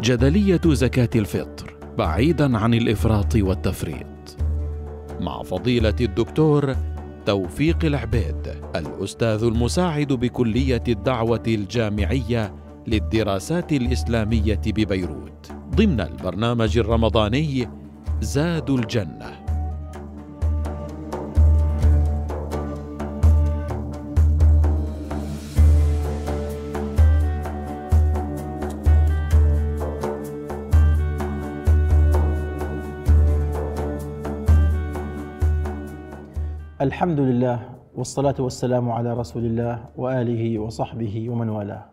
جدلية زكاة الفطر بعيدا عن الإفراط والتفريط، مع فضيلة الدكتور توفيق العبيد، الأستاذ المساعد بكلية الدعوة الجامعية للدراسات الإسلامية ببيروت، ضمن البرنامج الرمضاني زاد الجنة. الحمد لله والصلاة والسلام على رسول الله وآله وصحبه ومن والاه.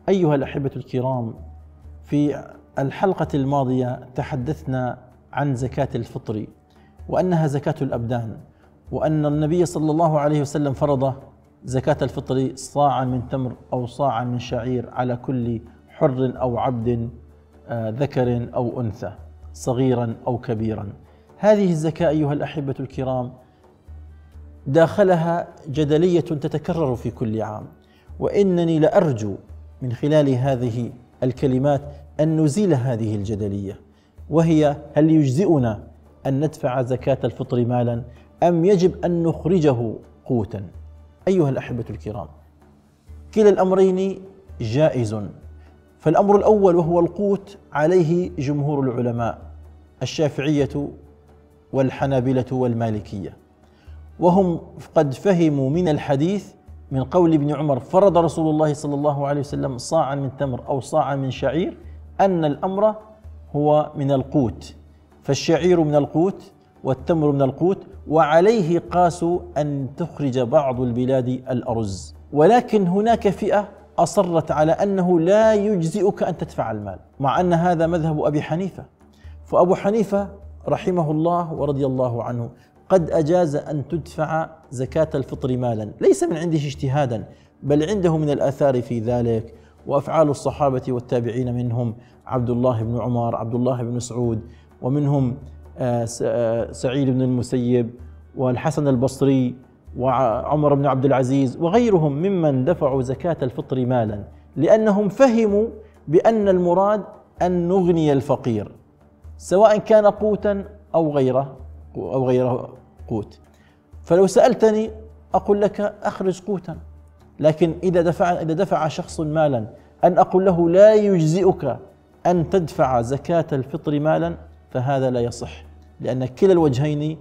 أيها الأحبة الكرام، في الحلقة الماضية تحدثنا عن زكاة الفطر وأنها زكاة الأبدان، وأن النبي صلى الله عليه وسلم فرض زكاة الفطر صاعا من تمر أو صاعا من شعير على كل حر أو عبد ذكر أو أنثى، صغيرا أو كبيرا. هذه الزكاة أيها الأحبة الكرام داخلها جدلية تتكرر في كل عام، وإنني لأرجو من خلال هذه الكلمات أن نزيل هذه الجدلية، وهي: هل يجزئنا أن ندفع زكاة الفطر مالا أم يجب أن نخرجه قوتا؟ أيها الأحبة الكرام، كلا الأمرين جائز. فالأمر الأول وهو القوت عليه جمهور العلماء، الشافعية والحنابلة والمالكية، وهم قد فهموا من الحديث من قول ابن عمر: فرض رسول الله صلى الله عليه وسلم صاعا من تمر أو صاعا من شعير، أن الأمر هو من القوت، فالشعير من القوت والتمر من القوت، وعليه قاسوا أن تخرج بعض البلاد الأرز. ولكن هناك فئة أصرت على أنه لا يجزئك أن تدفع المال، مع أن هذا مذهب أبي حنيفة. فأبو حنيفة رحمه الله ورضي الله عنه قد أجاز أن تدفع زكاة الفطر مالا، ليس من عنده اجتهادا، بل عنده من الآثار في ذلك، وأفعال الصحابة والتابعين، منهم عبد الله بن عمر، عبد الله بن مسعود، ومنهم سعيد بن المسيب والحسن البصري وعمر بن عبد العزيز وغيرهم ممن دفعوا زكاة الفطر مالا، لأنهم فهموا بأن المراد أن نغني الفقير، سواء كان قوتا أو غير قوت. فلو سألتني أقول لك أخرج قوتا، لكن إذا دفع شخص مالا أن أقول له لا يجزئك أن تدفع زكاة الفطر مالا، فهذا لا يصح، لأن كلا الوجهين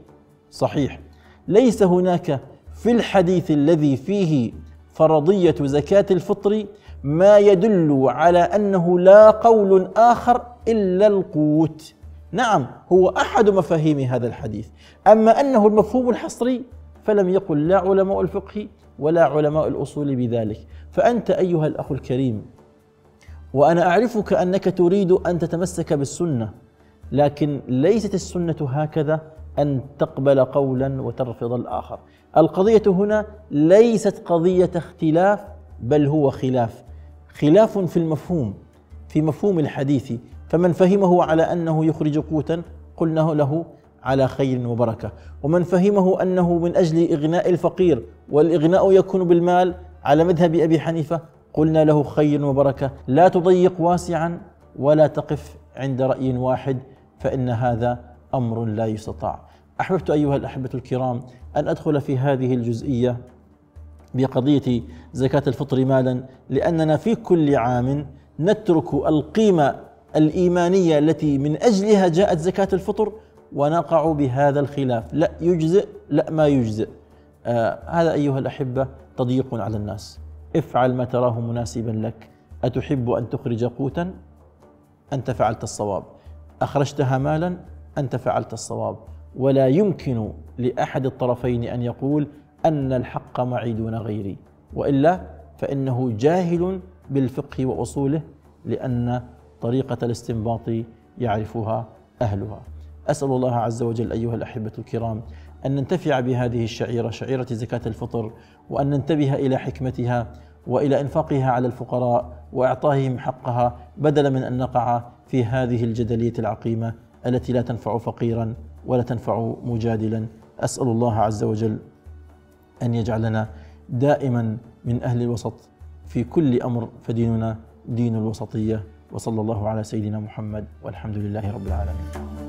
صحيح. ليس هناك في الحديث الذي فيه فرضية زكاة الفطر ما يدل على أنه لا قول آخر إلا القوت. نعم، هو أحد مفاهيم هذا الحديث، أما أنه المفهوم الحصري فلم يقل لا علماء الفقه ولا علماء الأصول بذلك. فأنت أيها الأخ الكريم، وأنا أعرفك أنك تريد أن تتمسك بالسنة، لكن ليست السنة هكذا أن تقبل قولا وترفض الآخر. القضية هنا ليست قضية اختلاف، بل هو خلاف في المفهوم، في مفهوم الحديث. فمن فهمه على أنه يخرج قوتا قلنا له على خير وبركة، ومن فهمه أنه من أجل إغناء الفقير والإغناء يكون بالمال على مذهب أبي حنيفة قلنا له خير وبركة. لا تضيق واسعا ولا تقف عند رأي واحد، فإن هذا أمر لا يستطاع. أحببت أيها الأحبة الكرام أن أدخل في هذه الجزئية بقضية زكاة الفطر مالا، لأننا في كل عام نترك القيمة الإيمانية التي من أجلها جاءت زكاة الفطر ونقع بهذا الخلاف: لا يجزئ، لا ما يجزئ. هذا أيها الأحبة تضييق على الناس. افعل ما تراه مناسبا لك. أتحب أن تخرج قوتا؟ أنت فعلت الصواب. أخرجتها مالا؟ أنت فعلت الصواب. ولا يمكن لأحد الطرفين أن يقول أن الحق معي دون غيري، وإلا فإنه جاهل بالفقه وأصوله، لأن طريقة الاستنباط يعرفها أهلها. أسأل الله عز وجل أيها الأحبة الكرام أن ننتفع بهذه الشعيرة، شعيرة زكاة الفطر، وأن ننتبه إلى حكمتها وإلى إنفاقها على الفقراء وإعطائهم حقها، بدلا من أن نقع في هذه الجدلية العقيمة التي لا تنفع فقيرا ولا تنفع مجادلا. أسأل الله عز وجل أن يجعلنا دائما من أهل الوسط في كل أمر، فديننا دين الوسطية. وصلى الله على سيدنا محمد والحمد لله رب العالمين.